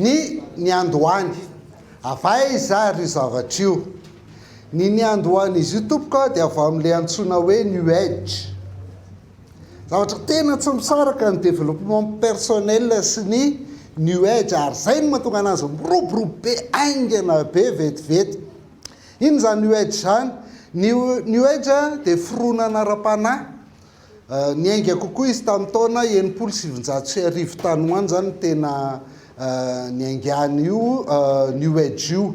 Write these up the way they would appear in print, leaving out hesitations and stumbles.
ny niandohany avay zary zavatra io ny niandohany izy io tompoka dia avy amin'ilay antsoina hoe new age zavatra tena tsy misaraka ny développement personnel sy ny new age ary zay no mahatonga anazy miroborobo be aingana be vetivety iny zany new age zany new age dia fironana ara-panahy ny ainga kokoa izy tamin'ny taona 1770 tany hoany zany tena ny aingany io new age io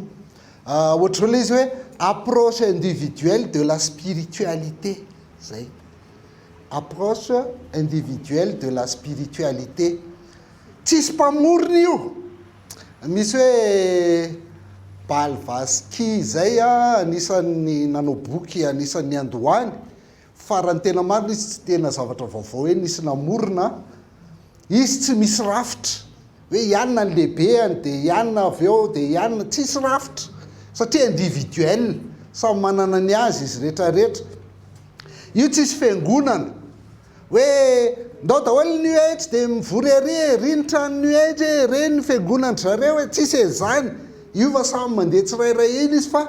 ohatra hoe izy hoe approche individuelle de la spiritualité zay approche individuelle de la spiritualité tsisy mpamorona io misy hoe Balvaski zay anisan'ny nanao boky anisan'ny Andohany farany tena marina izy tsy tena zavatra vaovao hoe nisy namorona izy tsy misy rafitra hoe ianona ny lehibeany dia ianona avy eo dia ianona tsisy rafitra satria individuel samy manana ny azy izy rehetrarehetra io tsisy fiangonana hoe ndao daholo ny age dia mivory ary ny trano ny age reny fiangonana zareo hoe tsisy zany io fa samy mandeha tsirairay iny izy fa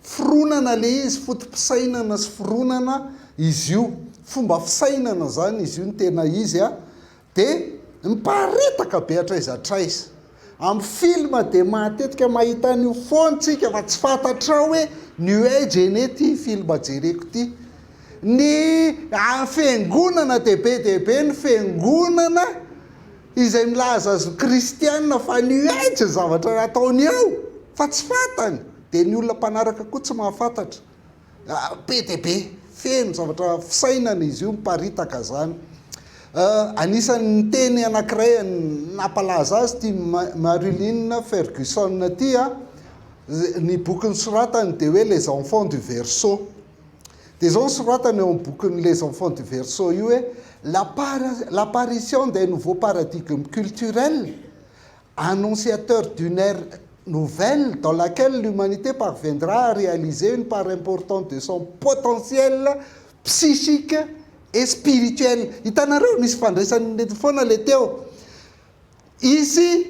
fironana le izy fotom-pisainana sy fironana izy io fomba fisainana zany izy io ny tena izy dia miparitaka be hatraizatraiza amin'ny filma dia matetika mahita an'io foantsika fa tsy fantatrao hoe new age eny ty filma jereko ty ny fiangonana dehibe ny fiangonana izay milaza azo kristianina fa new age zavatra ataony ao fa tsy fantany dia ny olona mpanaraka koa tsy mahafantatra be dehibe feno zavatra fisainana izy io miparitaka zany anisan'ny teny anankiray nampalaza azy ty Marilyn Ferguson ty ny bokyny soratany dia hoe les enfants du verseau dia zao soratany eo amin'ny bokyny les enfants du verseau io hoe l'apparition d'un nouveau paradigme culturel annonciateur d'une ère nouvelle dans laquelle l'humanité parviendra à réaliser une part importante de son potentiel psychique et spirituel. Hitanareo nisy fandraisany foana le teo izy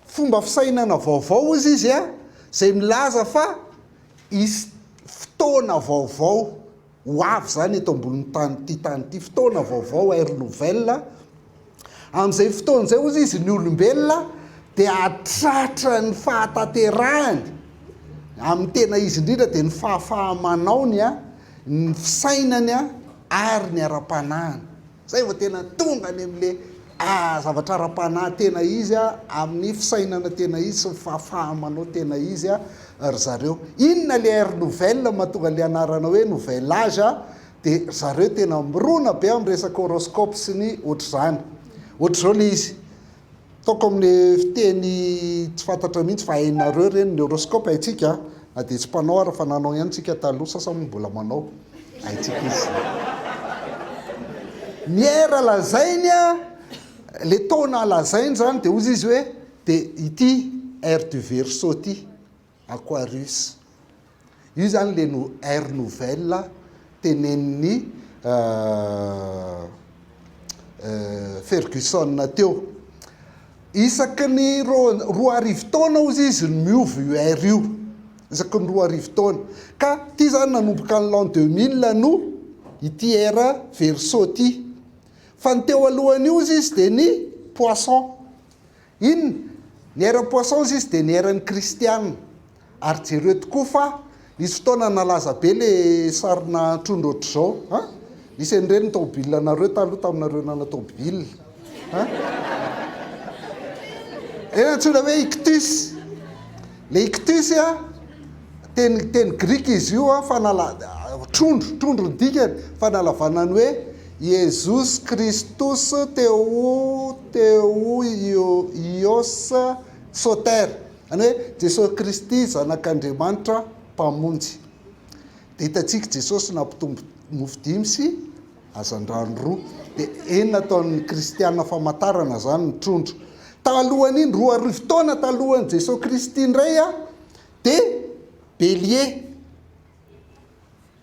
fomba fisainana vaovao izy zay milaza fa isy fotoana vaovao ho avy zany eto ambony tany ty fotoana vaovao ère nouvelle amin'izay fotoana zay ozy izy ny olombelona dia atratra ny fahatanterahany amin'ny tena izy indrindra dia ny fahafahamaнаony ny fisainany ary ny ara-panahiny zay vao tena tonga any amin'le zavatra ara-panahy tena izy amin'ny fisainana tena izy sy fahafahamanao tena izy ry zareo inona le ère nouvelle mahatonga le anarana hoe nouvel âge dia zareo tena mirona be amin'ny resaka horoscope sy ny ohatr' zany ohatr' zao le izy taoko amin'ny fiteny tsy fantatra mihitsy fa hainareo reny ny horoscope haitsika na dia tsy mpanao ary fa nanao ihany tsika taloha sasany mbola manao haitsika izy ny era lazainy le taona lazainy zany dia ozy izy hoe dia ity ère du verseau ty Aquarius io zany le ère nouvelle tenenin'ny Ferguson teo isaky ny roa arivo taona ozy izy ny miovy io ère io isaky ny roa arivo taona ka ty zany nanomboka ny l'an 2000 no ity ère verseau ty fa ny teo alohan'io izy dia ny poisson inona ny ère poisson izy dia ny ère ny kristianina ary jereo tokoa fa nisy fotoana nalaza be le sarina trondro ohatr'izao nisy an'ireny ny tômobile nareo taloha taminareo nana tômobile antsoina hoe ictus le ictus teny grika izy io fa trondro ny dikany fa nalavanany hoe Jesus Christus ios soter any hoe Jesosy Kristy zanak'Andriamanitra mpamonjy dia hitantsika Jesosy nampitombo mofo dimy sy azandrano roa dia enina ataon'ny kristianina famantarana zany ny trondro talohan'iny roa arivo taona talohan'ny Jesosy Kristy indray dia bélier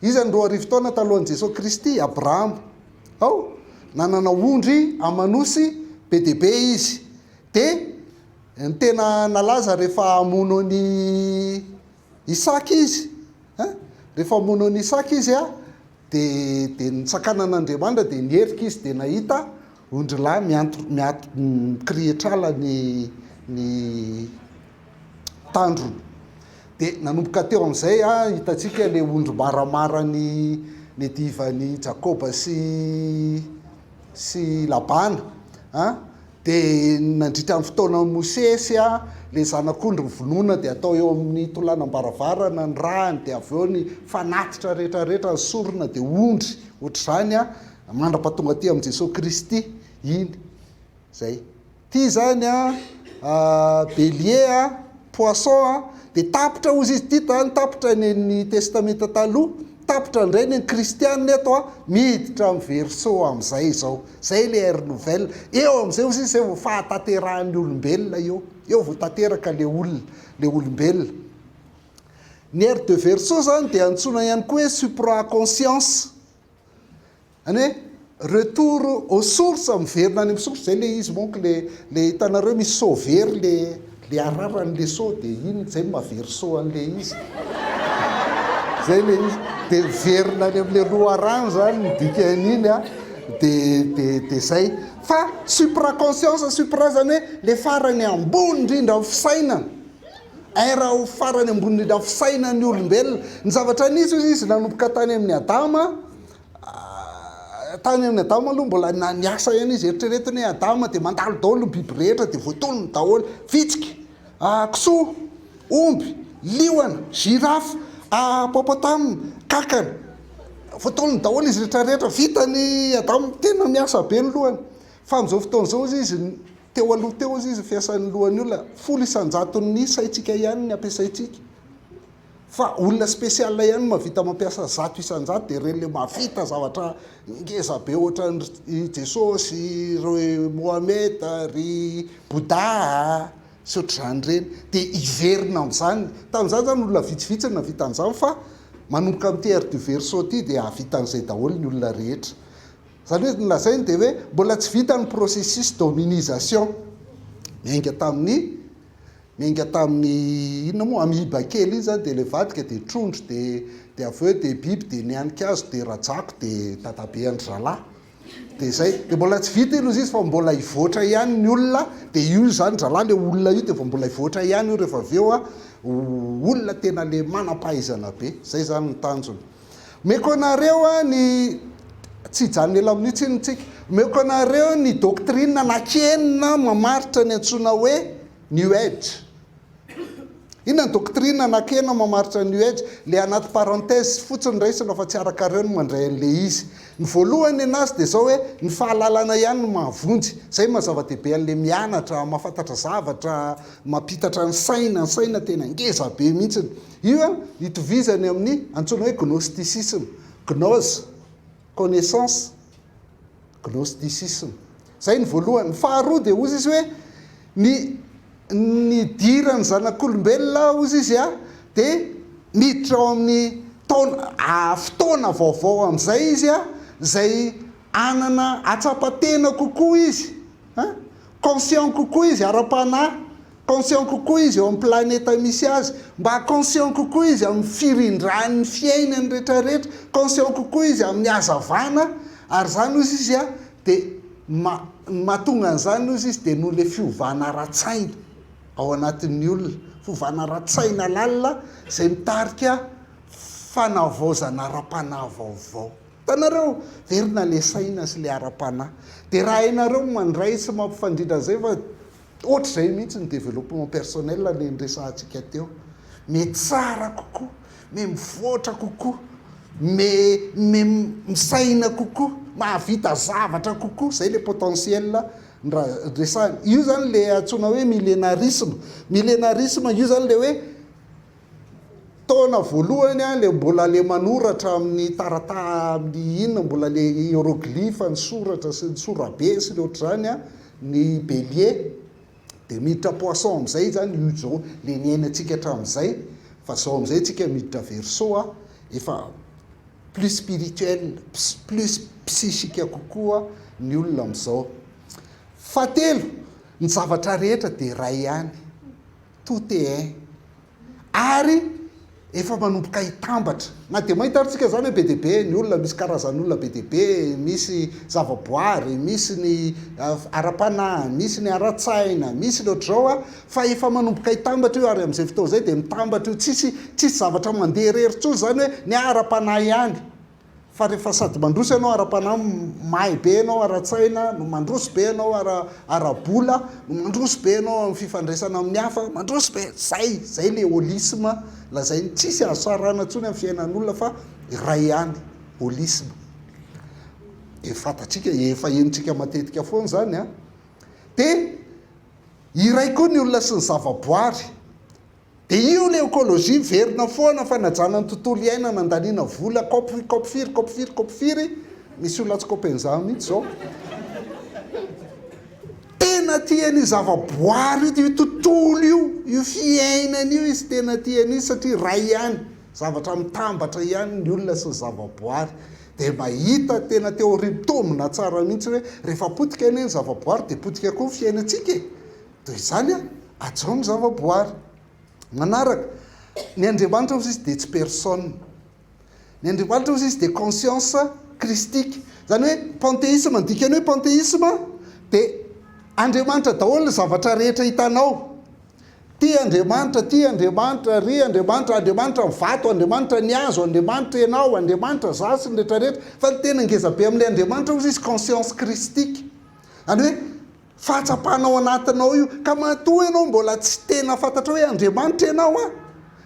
izany roa arivo taona talohan'ny Jesosy Kristy Abraham nanana ondry amanosy be dehibe izy dia ny tena nalaza rehefa mono ny isaka izy rehefa mono ny isaka izy a de nitsakanan'Andriamanitra de nierika izy de nahita ondrilahy mikrihetrala ny tandrony de nanomboka teo am'izay hitatsika le ondro maramara ny divany Jakoba sy Labana de nandritra amin'ny fotoana Mosesy le zanak'ondry vonoina de atao eo amin'ny tolanam-baravarana ny rahany de avy eo ny fanatitra rehetrarehetra ny sorona de ondry ohatr'izany mandra-pahatonga ty amin'i Jesosy Kristy iny zay ty zany bélier poisson de tapitra ozy izy ty tany tapitra ny testamenta taloha tapitra indray ny kristianina eto miditra amin'ny verseau amin'izay zao zay le ère nouvelle eo amin'izay ozy izy zay vao fahataterahan'ny olombelona eo vao tanteraka le olombelona ny ère de verseau zany de antsona ihany koa hoe supraconscience any hoe retour aux sources miverina any amin'ny source zay le izy monko le hitanareo misy sauver le araran'le so de iny zay maverseau an'le izy zay le izy de verina any amin'le roa rano zany midika an'iny de zay fa supraconscience supra zany hoe le farany ambony indrindra amin'ny fisainana era ho farany ambony indrindra amin'ny fisainan'ny olombelona ny zavatra nisy izy nanomboka tany amin'ny Adama aloha mbola niasa ihany izy eritreretiny hoe Adama de mandalo daholo ny biby rehetra de voatolony daholo vitsika kisoa omby liona girafe hippopotames kankana voatolony daholo izy rehetrarehetra vitany Adama tena miasa be ny lohany fa amin'izao fotoana zao izy teo aloha teo izy fiasan'ny lohan'ny olona 100 ny saitsika ihany ny ampiasaitsika fa olona spesiala ihany mavita mampiasa 100 de reny le mavita zavatra ngeza be ohatran Jesosy ry Mohamed ry Bouddha sy ohatr'izany reny de iverina amin'izany tamin'izany zany olona vitsivitsy navita an'izany fa manomboka amin'ity ère du verseau ty de avitan'izay daholo ny olona rehetra zany hoe nolazainy de hoe mbola tsy vita ny processus d'hominisation miainga tamin'ny inona moa amiba kely iny zany de le vadika de trondro de avy eo de biby de nianika azo de rajako de dadabe andry zalahy de zay de mbola tsy vita iny ozy izy fa mbola ivoatra ihany ny olona de io zany zalahy le olona io de fa mbola ivoatra ihany io rehefa avy eo olona tena le manam-pahaizana be zay zany ny tanjony meko anareo ny tsy hijanona ela amin'io tsiny tsika meko anareo ny doctrine nakenina mamaritra ny antsoina hoe New Age inona ny doctrine nakena mamaritra New Age le anaty parenthèse fotsiny raisina fa tsy arakareo no mandray an'le izy ny voalohany anazy de zao hoe ny fahalalana ihany no mahavonjy zay mazava-dehibe an'le mianatra mahafantatra zavatra mampitatra ny saina tena ngeza be mihitsiny io hitovizany amin'ny antsoina hoe gnosticisme gnose connaissance gnosticisme zay ny voalohany faharoa de ozy izy hoe ny dirany zanak'olombelona ozy izy de miditra ao amin'ny fotoana vaovao amin'izay izy zay anana atsapatena kokoa izy conscient kokoa izy ara-panahy conscient kokoa izy eo amin'ny planeta misy azy mba conscient kokoa izy amin'ny firindrany fiainany rehetrarehetra conscient kokoa izy amin'ny hazavana ary zany ozy izy de mahatonga an'izany ozy izy de noho le fiovana ara-tsaina ao anatin'ny olona fiovana ara-tsaina lalina zay mitarika fanavaozana ara-panahy vaovao tanareo verina le saina sy le ara-panahy de raha hainareo mandray sy mampifandrindra zay fa ohatr'izay mihitsy ny développement personnel le nresahantsika teo me tsara kokoa me mivoatra kokoa me misaina kokoa mahavita zavatra kokoa zay le potentiel resahany io zany le antsona hoe millénarisme io zany le hoe taona voalohany le mbola le manoratra amin'ny tarata amin'ny inona mbola le hiéroglyphe ny soratra sy ny sorabe sy le ohatr'izany ny bélier de miditra poisson amin'izay zany io zao le niainantsika hatramin'izay fa zao amin'izay tsika miditra verseau efa plus spirituel plus psychique kokoa ny olona amin'izao fatelo ny zavatra rehetra dia ray ihany, tout est un, ary efa manomboka hitambatra. Na dia mahitaritsika zany hoe be diabe ny olona, misy karazan'olona be diabe, misy zavaboary, misy ny ara-panahy, misy ny ara-tsaina, misy ny ohatr'izao a, fa efa manomboka hitambatra io, ary amin'izay fotoana izay dia mitambatra io, tsisy zavatra mandeha rery-tsoa zany hoe ny ara-panahy ihany, fa rehefa sady mandroso ianao ara-panahy, mahay be ianao ara-tsaina, no mandroso be ianao ara-bola, no mandroso be ianao amin'ny fifandraisana amin'ny hafa, mandroso be, zay le holisme lazay ny tsisy azosarana ntsony amin'ny fiainan'olona fa ray ihany, holisme. Fantatsika, efa enitsika matetika foana zany a. Dia iray koa ny olona sy ny zavaboary, dia io le ekôlôzia verina foana fanajana ny tontolo iainana, andaniana vola, kopfiry, misy olona tsy kopen'izany mihitsy zao. Tena tiany zavaboary io tontolo io fiainana io izy tena tiany io, satria ray ihany, zavatra mitambatra ihany ny olona sy ny zavaboary. Dia mahita tena teo ritomina tsara mihitsy hoe rehefa potika eny ny zavaboary dia potika koa fiainantsika. Toy izany a, ajao ny zavaboary. Manaraka, ny Andriamanitra hozy izy dia tsy personne, ny Andriamanitra hozy izy dia conscience christique. Zany hoe panthéisme, ndikany hoe panthéisme dia Andriamanitra daholo ny zavatra rehetra hitanao. Andriamanitra, ry Andriamanitra ny vato, Andriamanitra ny hazo, Andriamanitra ianao, Andriamanitra zasy ny rehetrarehetra. Fa ny tena ngeza be amin'ilay Andriamanitra hozy izy conscience christique. Zany hoe fahatsapanao anatinao io, ka matoa ianao mbola tsy tena fantatra hoe Andriamanitra ianao a,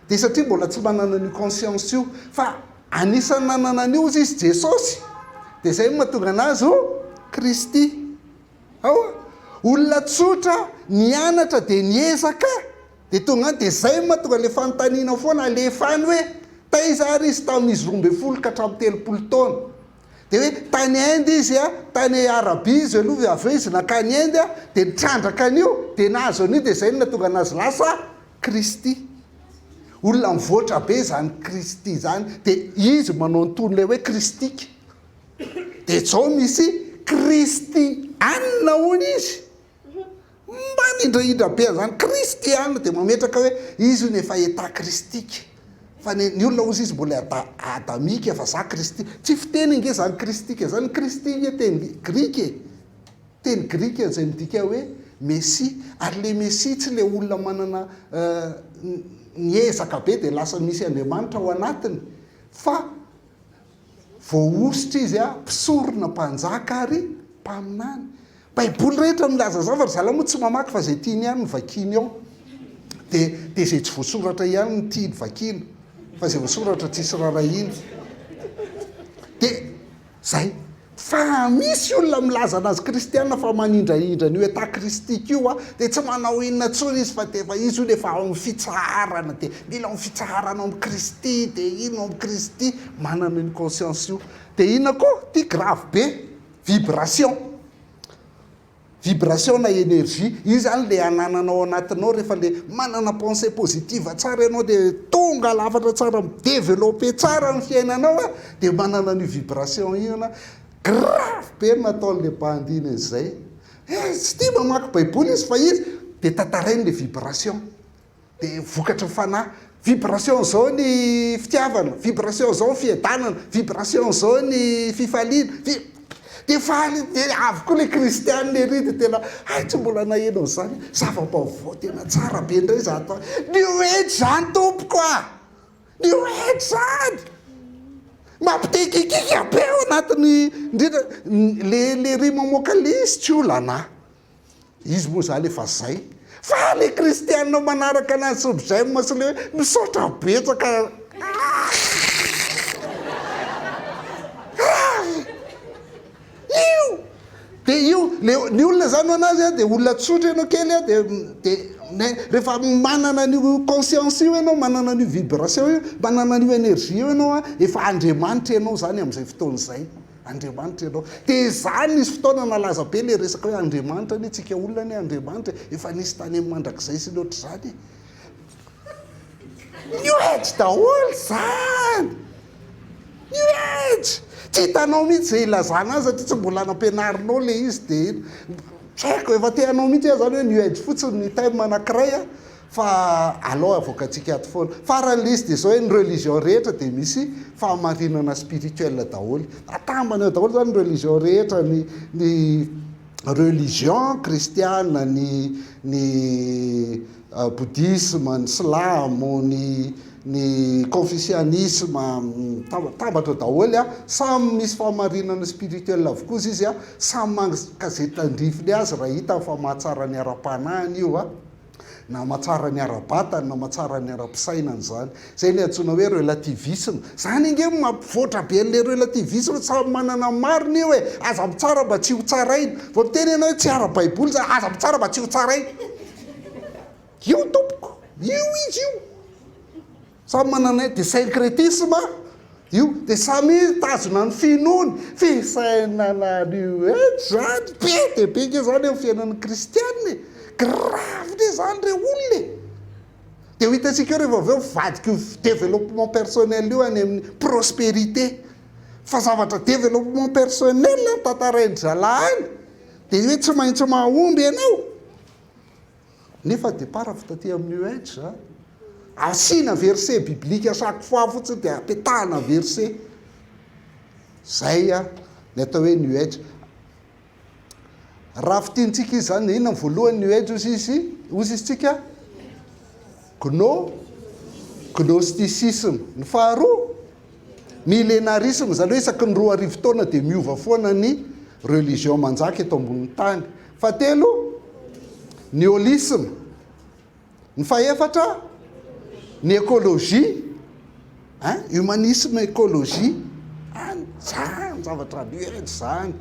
dia satria mbola tsy manana ny conscience io, fa anisany nanana an'io izy Jesosy, dia zay mahatonga anazy ho Kristy. Olona tsotra nianatra dia niezaka, dia tonga dia zay mahatonga le fanontaniana foana alefany hoe taiza ary izy tamin'izy 12 ka hatramin'ny 30 taona. Dia hoe tany Inde izy a, tany Arabia izy aloha avy eo izy nakany Inde a, dia nitrandraka an'io dia nahazo an'io, dia zay no nahatonga anazy lasa Kristy. Olona mivoatra be zany Kristy zany, dia izy manao antony le hoe kristika. Dia zao misy kristianina hono izy, manindrahindra be zany kristianina, dia mametraka hoe izy io nefa eta kristika. Fa ny olona hozy izy mbola adamika, fa za kristy, tsy fiteny nge zany kristika zany. Kristy teny grika, teny grika zay midika hoe messi, ary le messi tsy le olona manana niezaka be dia lasa misy Andriamanitra ao anatiny, fa voaositra izy a, mpisorona mpanjaka ary mpaminany. Baiboly rehetra milaza zavatra, zala moa tsy mamaky fa zay tiany ihany ny vakiny ao, dia zay tsy voasoratra ihany ny tiany vakina, fa zay voasoratra tsisy rarahiny. Dia zay, fa misy olona milaza anazy kristianina fa manindrahindra n'io eta kristika io a, dia tsy manao inona tsony izy, fa dia izy io lefa ao amin'ny fitsarana, dia mila amin'ny fitsarana amin'ny Kristy, dia ino amin'ny Kristy, manana ny conscience io. Dia inona koa tia grave be, vibration na énergie, io zany le anananao anatinao rehefa le manana pensée positive tsara ianao, dia tonga lafatra tsara, mideveloppe tsara amin'ny fiainanao a, dia manana ny vibration io na grave be nataon'le bandiny izay. Tsy tia mamaky baiboly izy, fa izy dia tantarainy le vibration, dia vokatra ny fanahy. Vibration zao ny fitiavana, vibration zao ny fiadanana, vibration zao ny fifaliana, dia faly, dia avokoa le kristianina ery, dia tena tsy mbola nahenao zany, zava-baovao tena tsara be indray za atao. New age zany tompoko a, new age zany mampitekikika be ao anatiny, indrindra le ry mamoaka lisy tsy olana, izy moa zany efa zay. Fa le kristianina manaraka anazy sobizay masy le hoe misaotra betsaka. Io dia io ny olona zany ho anazy a, dia olona tsotra ianao kely a, dia rehefa manana an'io conscience io ianao, manana an'io vibration io, manana an'io énergie io ianao a, efa Andriamanitra ianao zany amin'izay fotoana izay. Andriamanitra ianao. Dia zany nisy fotoana nalaza be le resaka hoe Andriamanitra ny tsika olona ny Andriamanitra, efa nisy tany amin'ny mandrakizay sy loatra zany. New age daholo zany, new age. Tsy hitanao mihitsy zay ilazana azy, satria tsy mbola nampianarinao le izy, dia traiko efa teanao mihitsy zany hoe new age fotsiny ny time anankiray fa aloha avoakatsika ato foana farany izy dia zao hoe ny religion rehetra dia misy fahamarinana spirituel daholo atambana eo daholo zany religion rehetra ny religion kristiana ny bouddhisme ny slamo ny confucianisme tambatra daholo samy misy fahamarinana spirituel avokoa izy samy mankazetandrifiny azy raha hita fa mahatsara ny ara-panahiny io na mahatsara ny ara-batany na mahatsara ny ara-pisainany zany zay ny antsoina hoe relativisme zany inge mampivoatra be an'le relativisme samy manana marina io hoe aza mitsara mba tsy ho tsarainy vao miteny ianao hoe tsy ara-baiboly zany aza mitsara mba tsy ho tsarainy io tompoko io izy io samy manana de syncrétisme io de samy tazona ny finoany fisainana new age zany be de be nge zany eo fiainan'ny kristianina gravy zany re olona de ho hitantsika eo rehefa aveo vadika développement personnel io any amin'ny prospérité fa zavatra développement personnel tantarainy zalahany de hoe tsy maintsy mahomby ianao nefa départ fitaty amin'ny new age asina verset biblika chaque fois fotsiny de apetahana verset zay ny atao hoe new age raha fitiantsika izy zany inona voalohany new age ozy izy tsika gnosticisme ny faharoa millénarisme zany hoe isaky ny 2 arivo taona de miova foana ny religion manjaka eto ambonin'ny tany fahatelo ny holisme ny fahefatra ny écologie humanisme écologie zany zavatra new age zany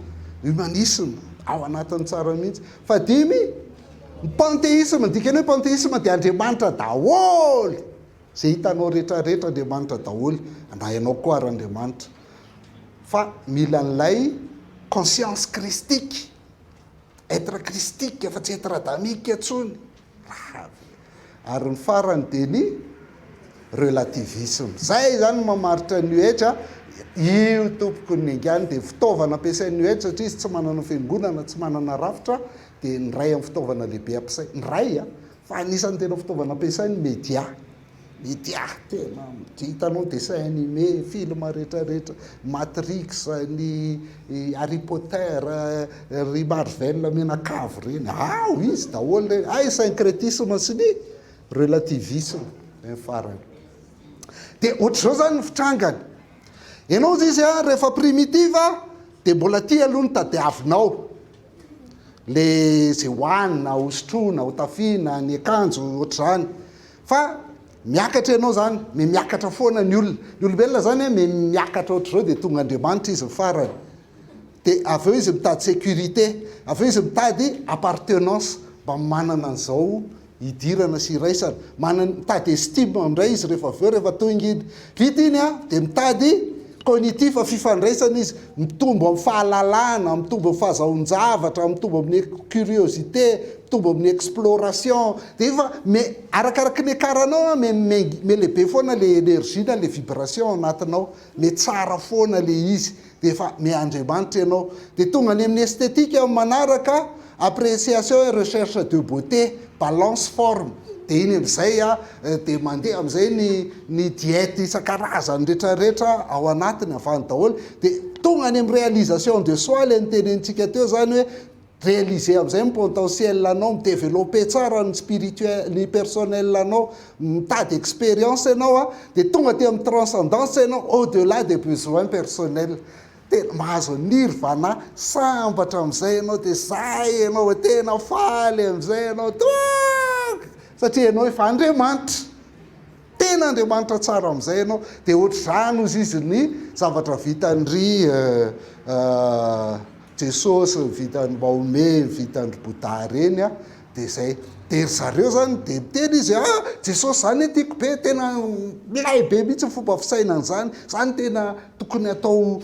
humanisme ao anatin'ny tsara mihitsy fa dimy ny panthéisme dikany hoe panthéisme dia andriamanitra daholo zay hitanao rehetrarehetra andriamanitra daholo na ianao koa ary andriamanitra fa mila n'lay conscience christique être christique fa tsy être adamique atsony ary ny farany de ny relativisme zay zany mamaritra new age io tompoko ny angany de fitaovana ampiasain'ny new age satria izy tsy manana fiangonana tsy manana rafitra de ny ray amin'ny fitaovana lehibe ampiasai ny ray fa anisan'ny tena fitaovana ampiasainy média tena hitanao dessin animé film rehetrarehetra matrix ny Harry Potter ry Marvel menakavy reny izy daholo reny syncrétisme sy ny relativisme farany de ohatr'izao zany ny fitrangany ianao zy izy rehefa primitiva de mbola ty aloha ny tadiavinao le zay hoanina hosotrona hotafina ny akanjo ohatr'zany fa miakatra ianao zany miakatra foana ny olona ny olombelona zany miakatra ohatr'zao de tonga andriamanitra izy farany de aveo izy mitady sécurité aveo izy mitady appartenance mba manana an'izao hidirana sy iraisana mitady estime amindray izy rehefa aveo rehefa tonga iny vita iny de mitady cognitif fifandraisana izy mitombo amin'ny fahalalana mitombo amin'ny fahazahon-javatra mitombo amin'ny curiosité mitombo amin'ny exploration de efa arakaraky ny akaranao me lehibe foana le énergie na le vibration anatinao me tsara foana le izy de efa meandriamanitra ianao de tonga any amin'ny esthétique amin'ny manaraka appréciation et recherche de beauté balance forme de iny am'izay de mandeha am'izay ny diète isan-karazany rehetrarehetra ao anatiny avany daholo de tonga any amin'ny réalisation de soi le nitenentsika teo zany hoe réaliser am'izay ny potentiel anao midévelopper tsara ny spirituel ny personnel anao mitady expérience ianao de tonga ty amin'ny transcendance ianao au delà des besoins personnels tena mahazo nirvana sambatra am'izay ianao de zay ianao tena faly am'izay ianao satria ianao efa andriamanitra tena andriamanitra tsara am'izay ianao de ohatr'zany ozy izy ny zavatra vitandry jesosy vitany Mahomet vitandry Bouddha reny de zay de zareo zany de miteny izy jesosy zany tiako be tena milay be mihitsy ny fomba fisainany zany tena tokony atao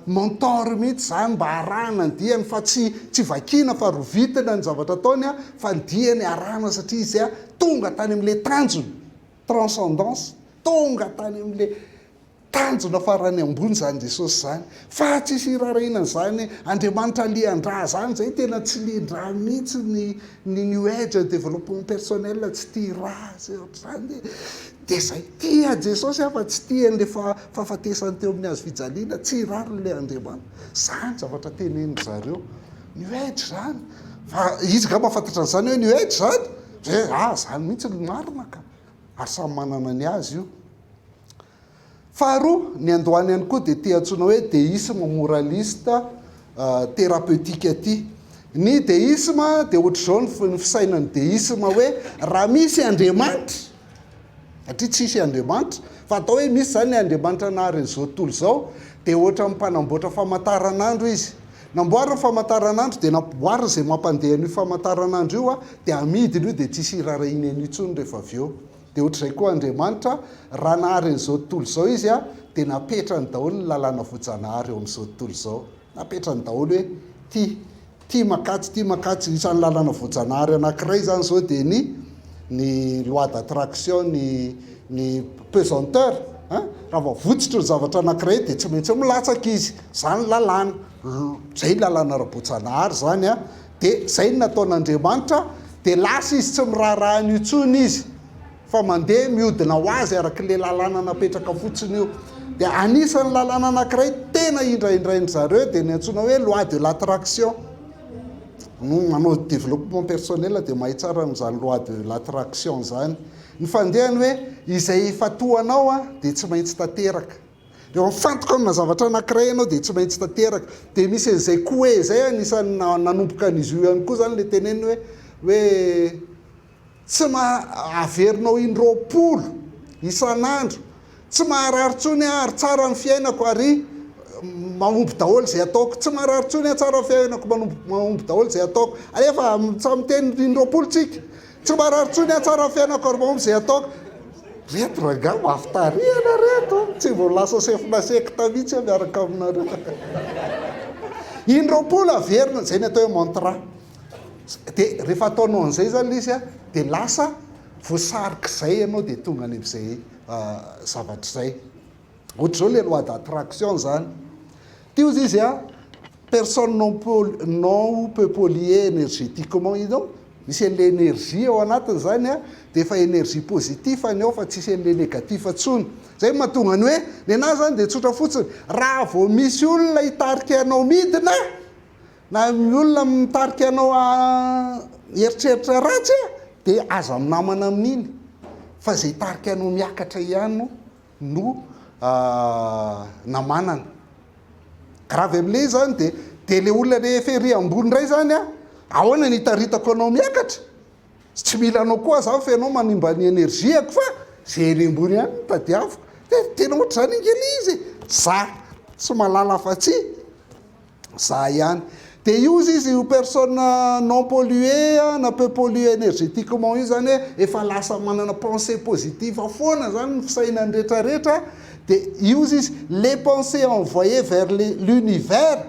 mentor mihitsy zany mba arana ny diany fa tsy vakina fa rovitina ny zavatra ataony fa ny diany arana satria izy tonga tany am'le tanjony transcendance tonga tany am'le tanjona farany ambony zany Jesosy zany, fa tsisy rarahinana zany Andriamanitra lian-dra zany zay tena tsy lian-dra mihitsy ny new age développement personnel tsy tia raha zay ohatr'izany de zay tia Jesosy fa tsy tia an'le fahafatesany teo amin'ny hazo fijaliana, tsy rary le Andriamanitra zany zavatra teneny zareo new age zany. Fa izy ka mahafantatra an'izany hoe new age zany zany mihitsy ny marina ka, ary samy manana ny azy io. Faharoa, ny andohany ihany koa dia tia antsoina hoe déiste moraliste thérapeutique aty. Ny déisme dia ohatr'izao ny fisainany déisme hoe raha misy Andriamanitra, satria tsisy Andriamanitra, fa atao hoe misy zany Andriamanitra nahary an'izao tontolo izao, dia ohatra mpanamboatra famantaranandro izy. Namboarina famantaranandro dia namboarina izay mampandeha an'io famantaranandro io dia amidiny io dia tsisy irarainy an'io intsony rehefa avy eo. Dia ohatr'izay koa Andriamanitra raha nahary an'izao tontolo izao izy dia napetrany daholo ny lalàna voajanahary eo amin'izao tontolo izao. Napetrany daholo hoe tia makatsy isan'ny lalàna voajanahary anankiray zany zao dia ny loi d'attraction, ny pesanteur. Raha vao votsitra ny zavatra anankiray dia tsy maintsy milatsaka izy, zany lalàna. Zay lalàna ara-boajanahary zany dia zay ny nataon'Andriamanitra, dia lasa izy tsy miraharaha intsony izy, fa mandeha mihodina ho azy arak'ile lalàna napetraka fotsiny io. Dia anisan'ny lalàna anankiray tena indraindrainy zareo dia ny antsoina hoe loi de l'attraction. Manao développement personnel dia mahay tsara n'izany loi de l'attraction zany. Ny fandehany hoe izay fatoanao dia tsy maintsy tanteraka. Rehefa mifantoka amina zavatra anankiray ianao dia tsy maintsy tanteraka. Dia misy an'izay koe zay anisan'ny nanomboka an'izy io ihany koa zany le teneny hoe tsy averinao in-roapolo isan'andro, tsy maharary tsony ary tsara ny fiainako ary mahomby daholo zay ataoko, tsy maharary tsony tsara ny fiainako mahomby daholo zay ataoko. Efa samy teny in-roapolo tsika, tsy maharary tsony tsara ny fiainako ary mahomby zay ataoko. Reto ranga mafitarihana reto, tsy vao lasa sefina sekta mihitsy miaraka aminareo. In-roapolo averina zay ny atao hoe mantra. Dia rehefa ataonao an'izay zany izy dia lasa voasarika izay ianao dia tonga any amin'izay zavatra izay. Ohatr'izao le loi d'attraction zany. Tia ozy izy personne non peut polluer énergétiquement ianao. Misy an'le énergie ao anatiny zany dia efa énergie positif any ao fa tsisy an'le négatif atsony. Zay mahatonga ny hoe ny anazy zany dia tsotra fotsiny, raha vao misy olona hitarika anao midina na olona mitarika anao eritreritra ratsy dia aza minamana amin'iny, fa zay hitarika anao miakatra ihany no namanana. Gravy amin'ilay zany dia le olona rehefa ery ambony ray zany ahoana ny hitaritako anao miakatra, tsy mila anao koa zany fa ianao manimba ny énergiako fa zay ery ambony ihany no tadiaviko. Dia tena ohatr'izany ingely izy, za tsy malala afa-tsy za ihany. Dia io izy io personne non polluée na peu pollué énergétiquement io zany efa lasa manana pensée positive foana zany ny fisainany rehetrarehetra. Dia io izy les pensées envoyées vers l'univers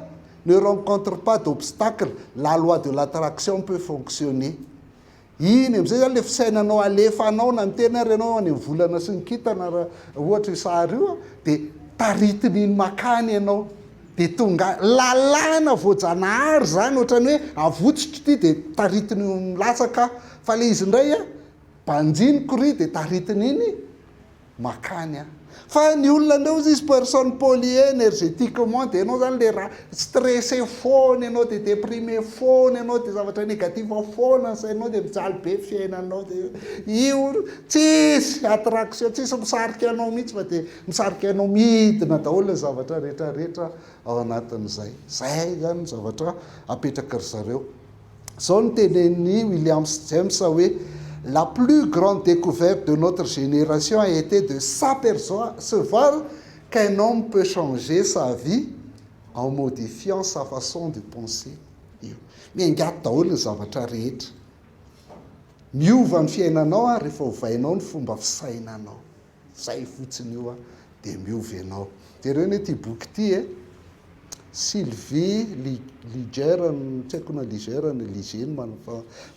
ne rencontre pas d'obstacle, la loi de l'attraction peut fonctionner. Iny amin'izay zany le fisainanao alefanao na miteny ary ianao any volana sy ny kintana ohatra sary io dia taritiny iny makany ianao. Dia tonga lalàna voajanahary zany ohatrany hoe avotsitra ity dia taritiny milatsaka, fa le izy indray banjiniko ry dia taritiny iny makany. Fa ny olona ndreo izy personne polluée énergétiquement dia ianao zany le raha stressé foana ianao dia déprimé foana ianao dia zavatra négatif foana sainao dia mijaly be fiainanao dia io tsisy attraction, tsisy misarika anao mihitsy fa dia misarika anao midina daholo ny zavatra rehetrarehetra ao anatin'izay. Zay zany ny zavatra apetraka ry zareo. Zao ny tenen'ny William James hoe la plus grande découverte de notre génération a été de s'apercevoir qu'un homme peut changer sa vie en modifiant sa façon de penser. Miangato daholo ny zavatra rehetra. Miova ny fiainanao rehefa hovainao ny fomba fisainanao. Zay fotsiny io dia miova ianao. Jereo ny ity boky ity Sylvie Liger, tsy haiko na Liger na Ligene,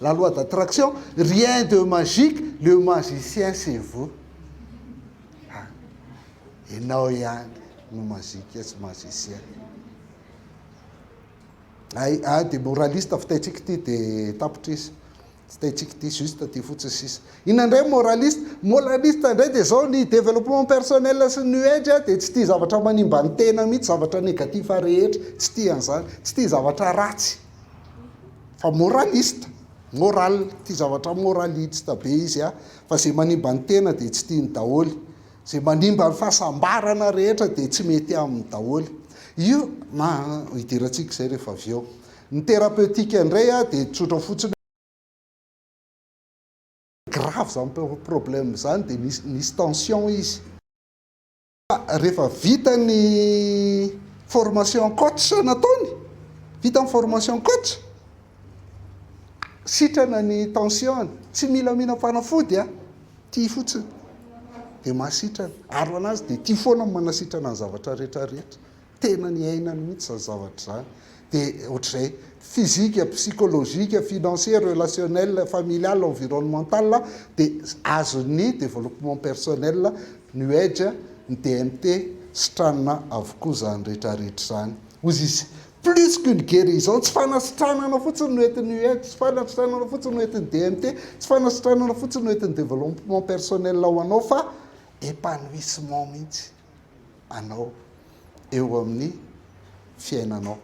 la loi d'attraction, rien de magique, le magicien c'est vous. ianao ihany no mazika tsy mazisia. Dia moraliste fitaitsika ty dia tapitra izy, tsy taitsika ty juste ty fotsiny sisa. Inandray moraliste indray dia zao ny développement personnel sy ny edge dia tsy tia zavatra manimba ny tena mihitsy, zavatra négatif rehetra, tsy tia an'izany, tsy tia zavatra ratsy. Fa moraliste, moral, tia zavatra moraliste be izy fa zay manimba ny tena dia tsy tia ny daholy, zay manimba ny fahasambarana rehetra dia tsy mety amin'ny daholy. Io hidirantsika izay rehefa avy eo. Ny thérapeutique indray dia tsotra fotsiny grave zany problème zany dia nisy tension izy. Rehefa vita ny formation coach nataony, vita ny formation coach, sitrana ny tension, tsy mila fanafody tia fotsiny dia mahasitrana. Aro anazy dia tia foana manasitrana ny zavatra rehetrarehetra, tena ny ainany mihitsy zany zavatra zany. Dia ohatr'izay physique, psychologique, financier, relationnel, familial, environnemental dia azon'ny développement personnel, ny edge, ny DMT sitranana avokoa zany rehetrarehetra zany. Ozy izy plus qu'une guérison, tsy fanasitranana fotsiny no entin'ny edge, tsy fanasitranana fotsiny no entin'ny DMT, tsy fanasitranana fotsiny no entin'ny développement personnel ho anao, fa épanouissement mihitsy anao eo amin'ny fiainanao.